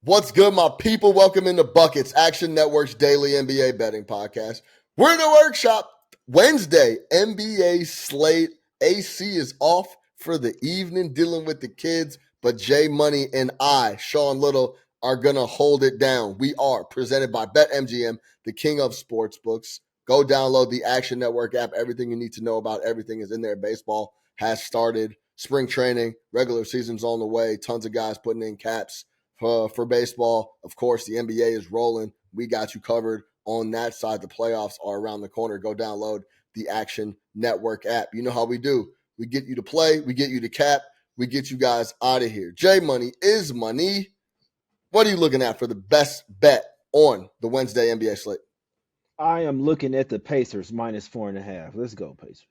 What's good, my people? Welcome into Buckets, Action Network's daily NBA betting podcast. We're in the workshop. Wednesday, NBA slate. AC is off for the evening, dealing with the kids, but J Money and I, Sean Little, are going to hold it down. We are presented by BetMGM, the king of sportsbooks. Go download the Action Network app. Everything you need to know about everything is in there. Baseball has started. Spring training, regular season's on the way. Tons of guys putting in caps for baseball. Of course, the NBA is rolling. We got you covered on that side. The playoffs are around the corner. Go download the Action Network app. You know how we do. We get you to play. We get you to cap. We get you guys out of here. J Money is money. What are you looking at for the best bet on the Wednesday NBA slate? I am looking at the Pacers minus 4.5. Let's go, Pacers.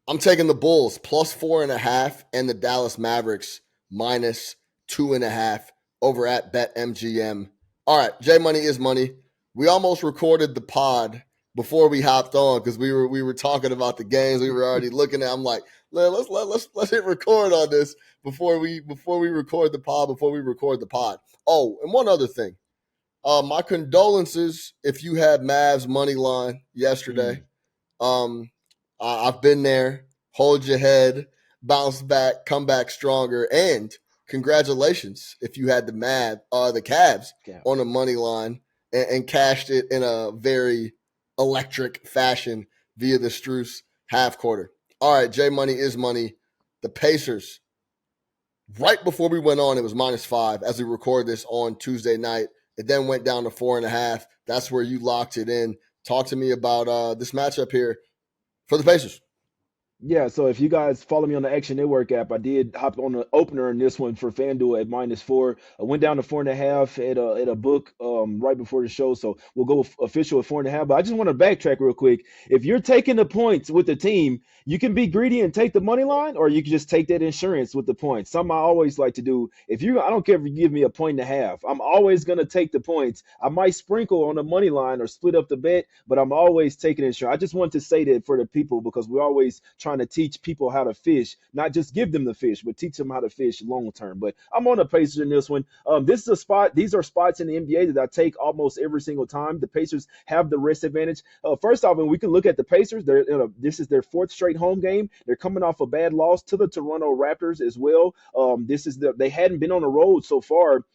I'm taking the Bulls plus 4.5 and the Dallas Mavericks minus 2.5 over at BetMGM. All right, J Money is money. We almost recorded the pod before we hopped on because we were talking about the games. We were already looking at. I'm like, let's hit record on this before we record the pod. Oh, and one other thing. My condolences if you had Mavs money line yesterday. I've been there. Hold your head, bounce back, come back stronger, and congratulations if you had the Cavs on the money line and cashed it in a very electric fashion via the Strus half quarter. All right, J Money is money. The Pacers, right before we went on, it was -5 as we record this on Tuesday night. It then went down to 4.5. That's where you locked it in. Talk to me about this matchup here for the Pacers. Yeah, so if you guys follow me on the Action Network app, I did hop on the opener in this one for FanDuel at -4. I went down to 4.5 at a book right before the show, so we'll go official at 4.5. But I just want to backtrack real quick. If you're taking the points with the team, you can be greedy and take the money line, or you can just take that insurance with the points. Something I always like to do. I don't care if you give me a 1.5. I'm always gonna take the points. I might sprinkle on the money line or split up the bet, but I'm always taking insurance. I just want to say that for the people because we're always trying to teach people how to fish, not just give them the fish, but teach them how to fish long term. But I'm on the Pacers in this one. This is a spot. These are spots in the NBA that I take almost every single time. The Pacers have the rest advantage. First off, when we can look at the Pacers, this is their fourth straight home game. They're coming off a bad loss to the Toronto Raptors as well. They hadn't been on the road so far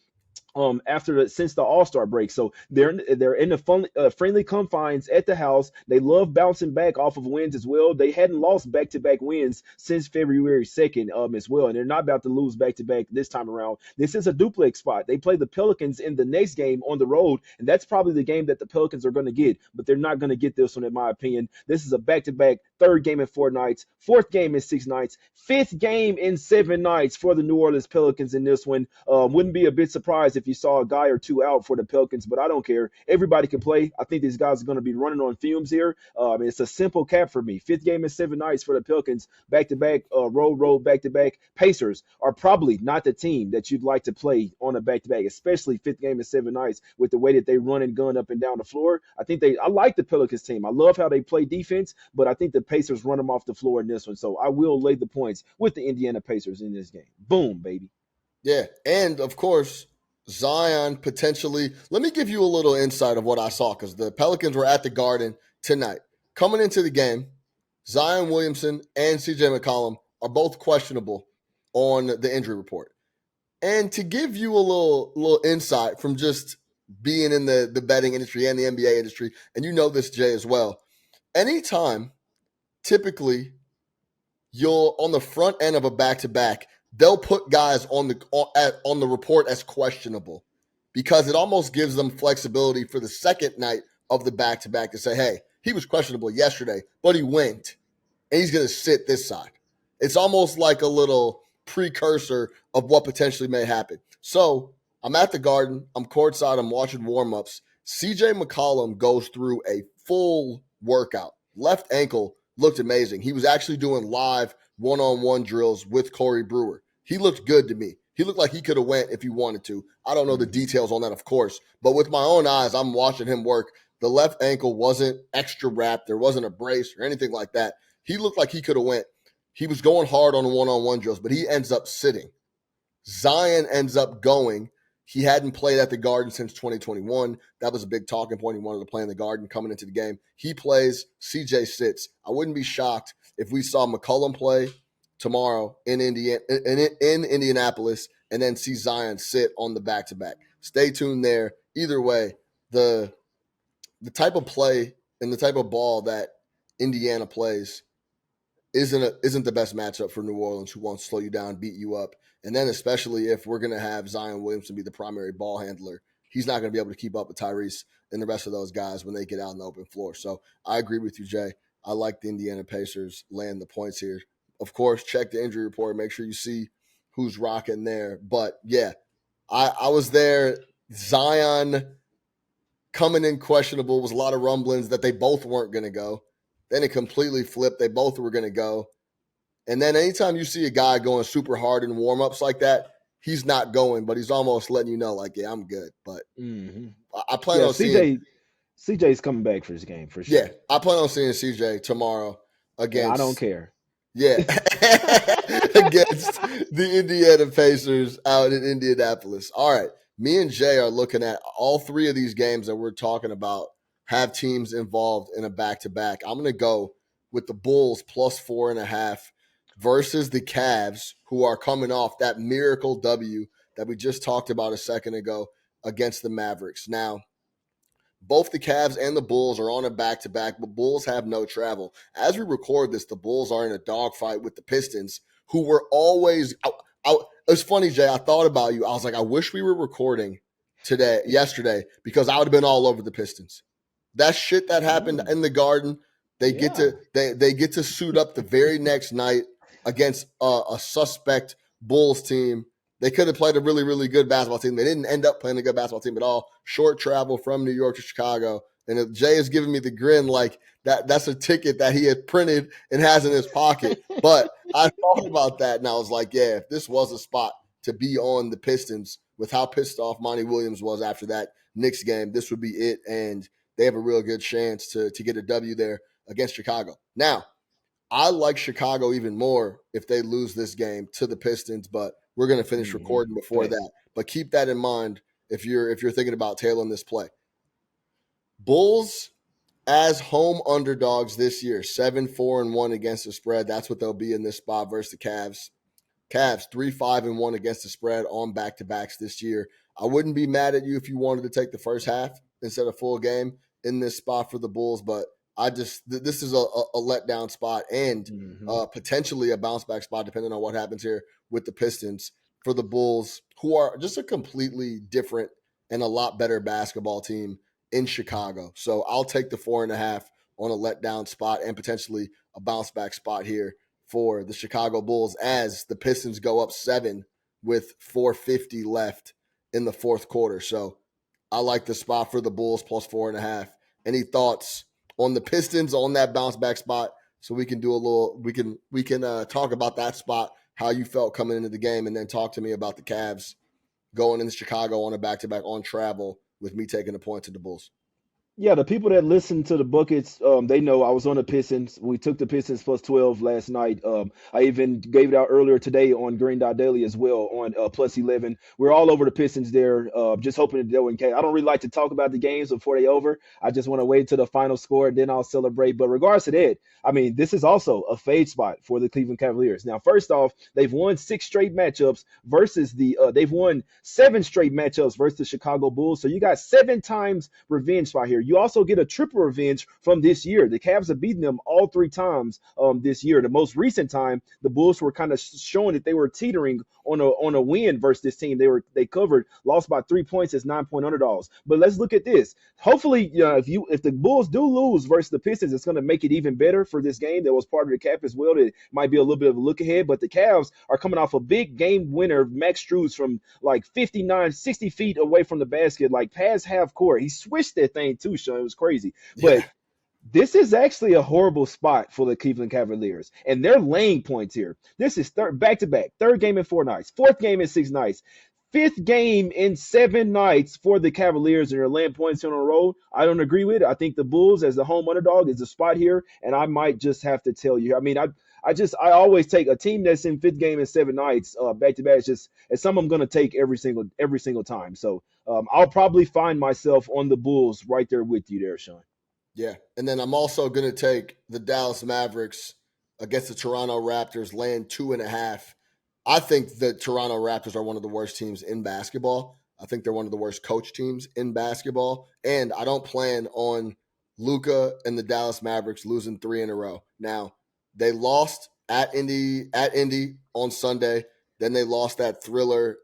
since the All-Star break. So they're in the friendly confines at the house. They love bouncing back off of wins as well. They hadn't lost back-to-back wins since February 2nd as well, and they're not about to lose back-to-back this time around. This is a duplex spot. They play the Pelicans in the next game on the road, and that's probably the game that the Pelicans are going to get, but they're not going to get this one in my opinion. This is a back-to-back, third game in 4 nights, fourth game in 6 nights, fifth game in 7 nights for the New Orleans Pelicans in this one. Wouldn't be a bit surprised if you saw a guy or two out for the Pelicans, but I don't care. Everybody can play. I think these guys are going to be running on fumes here. It's a simple cap for me. Fifth game in 7 nights for the Pelicans, back-to-back, road, back-to-back. Pacers are probably not the team that you'd like to play on a back-to-back, especially fifth game in 7 nights with the way that they run and gun up and down the floor. I like the Pelicans team. I love how they play defense, but I think the Pacers run them off the floor in this one. So I will lay the points with the Indiana Pacers in this game. Boom, baby. Yeah, and of course, Zion potentially. Let me give you a little insight of what I saw because the Pelicans were at the Garden tonight. Coming into the game, Zion Williamson and CJ McCollum are both questionable on the injury report. And to give you a little insight from just being in the betting industry and the NBA industry, and you know this, Jay, as well, anytime typically you're on the front end of a back-to-back, they'll put guys on the report as questionable because it almost gives them flexibility for the second night of the back-to-back to say, hey, he was questionable yesterday, but he went, and he's going to sit this side. It's almost like a little precursor of what potentially may happen. So I'm at the Garden. I'm courtside. I'm watching warm-ups. CJ McCollum goes through a full workout. Left ankle looked amazing. He was actually doing live one-on-one drills with Corey Brewer. He looked good to me. He looked like he could have went if he wanted to. I don't know the details on that, of course, but with my own eyes, I'm watching him work. The left ankle wasn't extra wrapped. There wasn't a brace or anything like that. He looked like he could have went. He was going hard on the one-on-one drills, but he ends up sitting. Zion ends up going. He hadn't played at the Garden since 2021. That was a big talking point. He wanted to play in the Garden coming into the game. He plays. CJ sits. I wouldn't be shocked if we saw McCollum play tomorrow in Indianapolis, and then see Zion sit on the back-to-back. Stay tuned there. Either way, the type of play and the type of ball that Indiana plays isn't the best matchup for New Orleans, who wants to slow you down, beat you up. And then especially if we're going to have Zion Williamson be the primary ball handler, he's not going to be able to keep up with Tyrese and the rest of those guys when they get out on the open floor. So I agree with you, Jay. I like the Indiana Pacers laying the points here. Of course, check the injury report. Make sure you see who's rocking there. But, yeah, I was there. Zion coming in questionable, was a lot of rumblings that they both weren't going to go. Then it completely flipped. They both were going to go. And then anytime you see a guy going super hard in warm-ups like that, he's not going, but he's almost letting you know, like, yeah, I'm good. But I plan on seeing CJ's coming back for this game for sure. Yeah, I plan on seeing CJ tomorrow against. I don't care. Yeah, against the Indiana Pacers out in Indianapolis. All right, me and Jay are looking at all three of these games that we're talking about have teams involved in a back-to-back. I'm going to go with the Bulls plus 4.5 versus the Cavs, who are coming off that miracle W that we just talked about a second ago against the Mavericks. Now, both the Cavs and the Bulls are on a back-to-back, but Bulls have no travel. As we record this, the Bulls are in a dogfight with the Pistons, who were always it's funny, Jay, I thought about you. I was like, I wish we were recording yesterday, because I would have been all over the Pistons. That shit that happened in the Garden, they get to suit up the very next night against a suspect Bulls team. They could have played a really, really good basketball team. They didn't end up playing a good basketball team at all. Short travel from New York to Chicago. And if Jay is giving me the grin like that's a ticket that he had printed and has in his pocket. But I thought about that, and I was like, yeah, if this was a spot to be on the Pistons with how pissed off Monty Williams was after that Knicks game, this would be it. And they have a real good chance to get a W there against Chicago. Now, I like Chicago even more if they lose this game to the Pistons, but we're going to finish recording before that. But keep that in mind if you're thinking about tailing this play. Bulls as home underdogs this year, 7-4-1 against the spread. That's what they'll be in this spot versus the Cavs. Cavs 3-5-1 against the spread on back-to-backs this year. I wouldn't be mad at you if you wanted to take the first half instead of full game in this spot for the Bulls, but this is a letdown spot and potentially a bounce back spot depending on what happens here with the Pistons for the Bulls, who are just a completely different and a lot better basketball team in Chicago. So I'll take the 4.5 on a letdown spot and potentially a bounce back spot here for the Chicago Bulls as the Pistons go up 7 with 4:50 left in the fourth quarter. So I like the spot for the Bulls plus 4.5. Any thoughts on the Pistons on that bounce back spot? So we can do a little, we can talk about that spot, how you felt coming into the game, and then talk to me about the Cavs going into Chicago on a back-to-back on travel with me taking the point to the Bulls. Yeah, the people that listen to the buckets, they know I was on the Pistons. We took the Pistons plus 12 last night. I even gave it out earlier today on Green Dot Daily as well on plus 11. We're all over the Pistons there, just hoping that they win. I don't really like to talk about the games before they over. I just want to wait till the final score, and then I'll celebrate. But regards to that, I mean, this is also a fade spot for the Cleveland Cavaliers. Now, first off, they've won 6 straight matchups versus they've won 7 straight matchups versus the Chicago Bulls. So you got 7 times revenge spot here. You also get a triple revenge from this year. The Cavs have beaten them all 3 times this year. The most recent time, the Bulls were kind of showing that they were teetering on a win versus this team. They covered, lost by 3 points as 9-point underdogs. But let's look at this. Hopefully, if the Bulls do lose versus the Pistons, it's going to make it even better for this game. That was part of the cap as well. That might be a little bit of a look ahead. But the Cavs are coming off a big game winner, Max Strus, from like 59, 60 feet away from the basket, like past half court. He switched that thing too, Sean. It was crazy. But this is actually a horrible spot for the Cleveland Cavaliers, and they're laying points here. This is back-to-back, third game in 4 nights, fourth game in 6 nights. fifth game in 7 nights for the Cavaliers, and they're laying points on a roll. I don't agree with it. I think the Bulls, as the home underdog, is a spot here, and I might just have to tell you. I mean, I always take a team that's in fifth game in 7 nights back to back. It's something I'm going to take every single time. So I'll probably find myself on the Bulls right there with you there, Sean. Yeah. And then I'm also going to take the Dallas Mavericks against the Toronto Raptors, laying 2.5. I think the Toronto Raptors are one of the worst teams in basketball. I think they're one of the worst coach teams in basketball. And I don't plan on Luka and the Dallas Mavericks losing 3 in a row. Now, they lost at Indy on Sunday. Then they lost that thriller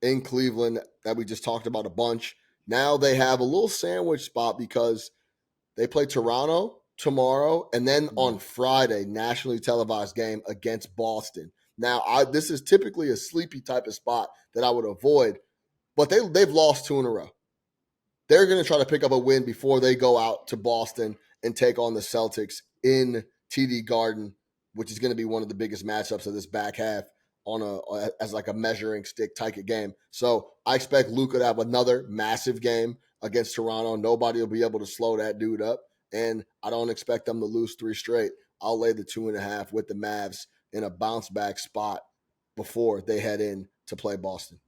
in Cleveland that we just talked about a bunch. Now they have a little sandwich spot because they play Toronto tomorrow, and then on Friday, nationally televised game against Boston. Now, this is typically a sleepy type of spot that I would avoid, but they've lost 2 in a row. They're going to try to pick up a win before they go out to Boston and take on the Celtics in TD Garden, which is going to be one of the biggest matchups of this back half as like a measuring stick type of game. So I expect Luka to have another massive game against Toronto. Nobody will be able to slow that dude up, and I don't expect them to lose 3 straight. I'll lay the 2.5 with the Mavs in a bounce back spot before they head in to play Boston.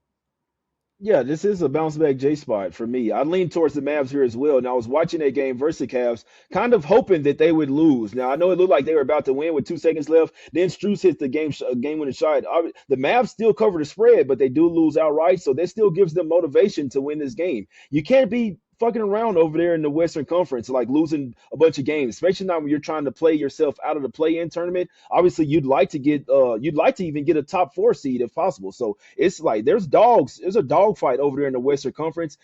Yeah, this is a bounce back J spot for me. I lean towards the Mavs here as well. Now, I was watching that game versus the Cavs, kind of hoping that they would lose. Now, I know it looked like they were about to win with 2 seconds left. Then Strus hit the game winning shot. The Mavs still cover the spread, but they do lose outright. So that still gives them motivation to win this game. You can't be fucking around over there in the Western Conference, like losing a bunch of games, especially not when you're trying to play yourself out of the play-in tournament. Obviously, you'd like to even get a top 4 seed if possible. So it's like there's a dog fight over there in the Western Conference.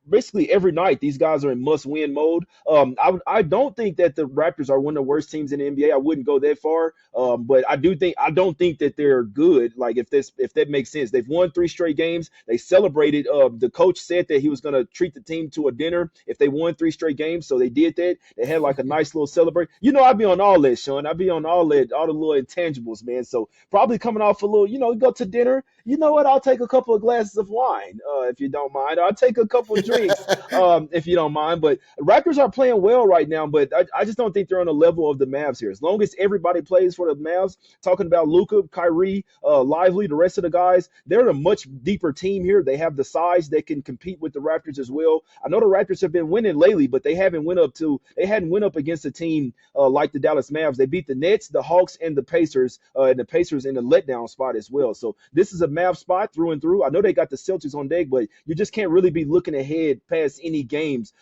Basically, every night these guys are in must-win mode. I don't think that the Raptors are one of the worst teams in the NBA. I wouldn't go that far, but I don't think that they're good. Like if that makes sense, they've won 3 straight games. They celebrated. The coach said that he was going to treat the team to a dinner if they won 3 straight games. So they did that. They had like a nice little celebration. You know, I'd be on all that, Sean. I'd be on all that, all the little intangibles, man. So probably coming off a little, go to dinner. You know what? I'll take a couple of glasses of wine, if you don't mind. I'll take a couple of drinks, if you don't mind. But Raptors are playing well right now, but I just don't think they're on the level of the Mavs here. As long as everybody plays for the Mavs, talking about Luka, Kyrie, Lively, the rest of the guys, they're a much deeper team here. They have the size that can compete with the Raptors as well. I know the Raptors have been winning lately, but they hadn't went up against a team like the Dallas Mavs. They beat the Nets, the Hawks, and the Pacers in the letdown spot as well. So this is a Mavs spot through and through. I know they got the Celtics on deck, but you just can't really be looking ahead past any games,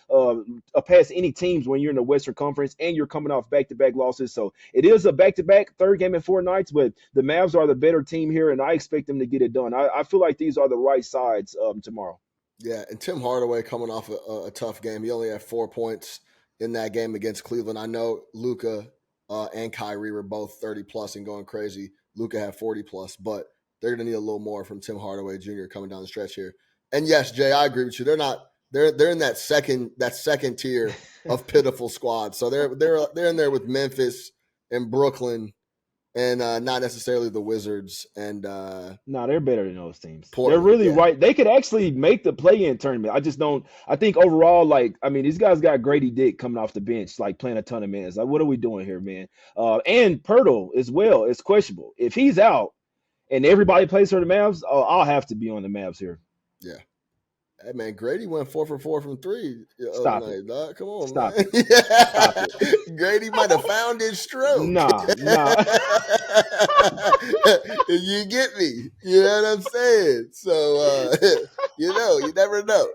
past any teams when you're in the Western Conference and you're coming off back-to-back losses. So it is a back-to-back, 3rd game in 4 nights, but the Mavs are the better team here, and I expect them to get it done. I feel like these are the right sides tomorrow. Yeah, and Tim Hardaway coming off a tough game. He only had 4 points in that game against Cleveland. I know Luka and Kyrie were both 30 plus and going crazy. Luka had 40 plus, but they're going to need a little more from Tim Hardaway Jr. coming down the stretch here. And yes, Jay, I agree with you. They're in that second tier of pitiful squads. So they're in there with Memphis and Brooklyn and not necessarily the Wizards and No, they're better than those teams. Portland. They're really Yeah. right. They could actually make the play-in tournament. I just don't. I think overall, these guys got Grady Dick coming off the bench, like playing a ton of minutes. Like, what are we doing here, man? And Pirtle as well is questionable. If he's out and everybody plays for the Mavs, I'll have to be on the Mavs here. Yeah. Hey, man, Grady went 4 for 4 from 3 the other Stop night, it. dog. Come on, Stop man. it. Stop Yeah. it. Grady might have found his stroke. Nah. You get me. You know what I'm saying? So, you never know.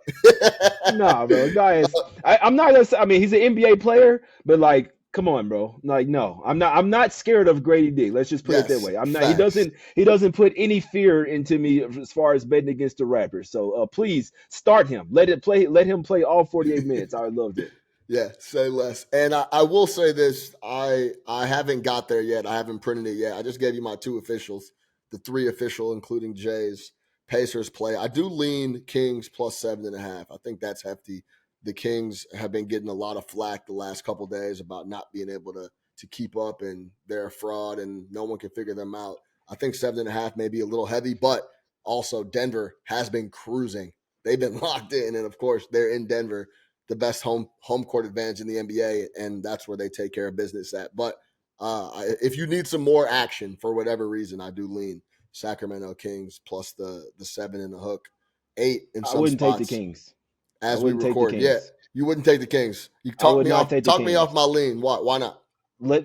Nah, bro. Guy is. I'm not gonna say. I mean, he's an NBA player, but like, come on, bro. Like, no, I'm not. I'm not scared of Grady Dick. Let's just put it that Yes, way. I'm not. facts. He doesn't put any fear into me as far as betting against the Raptors. So please start him. Let him play all 48 minutes. I would love that. Yeah, say less. And I will say this: I haven't got there yet. I haven't printed it yet. I just gave you my 2 officials, the 3 official, including Jay's Pacers play. I do lean Kings plus 7.5. I think that's hefty. The Kings have been getting a lot of flack the last couple of days about not being able to keep up, and they're a fraud, and no one can figure them out. I think 7.5 may be a little heavy, but also, Denver has been cruising. They've been locked in, and of course, they're in Denver, the best home court advantage in the NBA, and that's where they take care of business at. But if you need some more action for whatever reason, I do lean Sacramento Kings plus the 7 in the hook, 8 in I some wouldn't take the spots Kings. I as we wouldn't take the record. Yeah, Kings. you wouldn't take the Kings. You I would not take the talk me off Kings. my lean. Why not?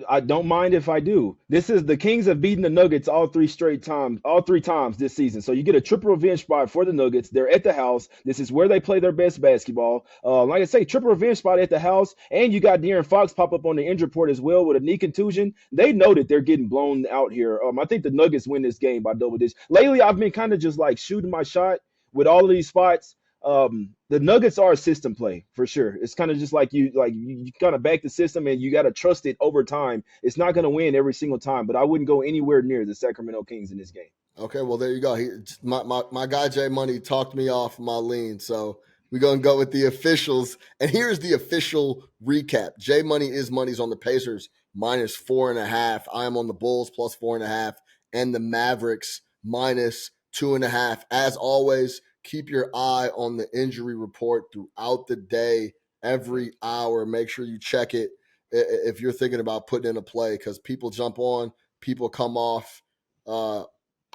I don't mind if I do. This is the Kings have beaten the Nuggets all three times this season. So you get a triple revenge spot for the Nuggets. They're at the house. This is where they play their best basketball. Like I say, triple revenge spot at the house, and you got De'Aaron Fox pop up on the injury report as well with a knee contusion. They know that they're getting blown out here. I think the Nuggets win this game by double digits. Lately, I've been kind of just like shooting my shot with all of these spots. The Nuggets are a system play for sure. It's kind of just you kind of back the system and you got to trust it over time. It's not going to win every single time, but I wouldn't go anywhere near the Sacramento Kings in this game. Okay, well there you go. My guy Jay Money talked me off my lean, so we're gonna go with the officials. And here's the official recap: Jay Money is money's on the Pacers minus 4.5. I am on the Bulls plus 4.5, and the Mavericks minus 2.5. As always, keep your eye on the injury report throughout the day, every hour. Make sure you check it if you're thinking about putting in a play, because people jump on, people come off.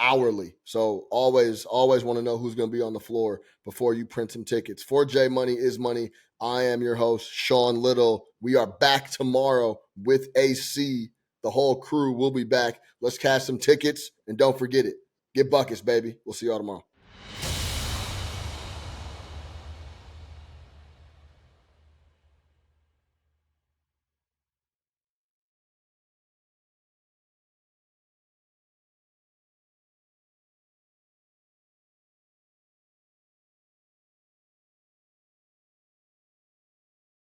Hourly. So always want to know who's going to be on the floor before you print some tickets. For J Money is Money, I am your host, Sean Little. We are back tomorrow with AC. The whole crew will be back. Let's cash some tickets, and don't forget it. Get buckets, baby. We'll see y'all tomorrow.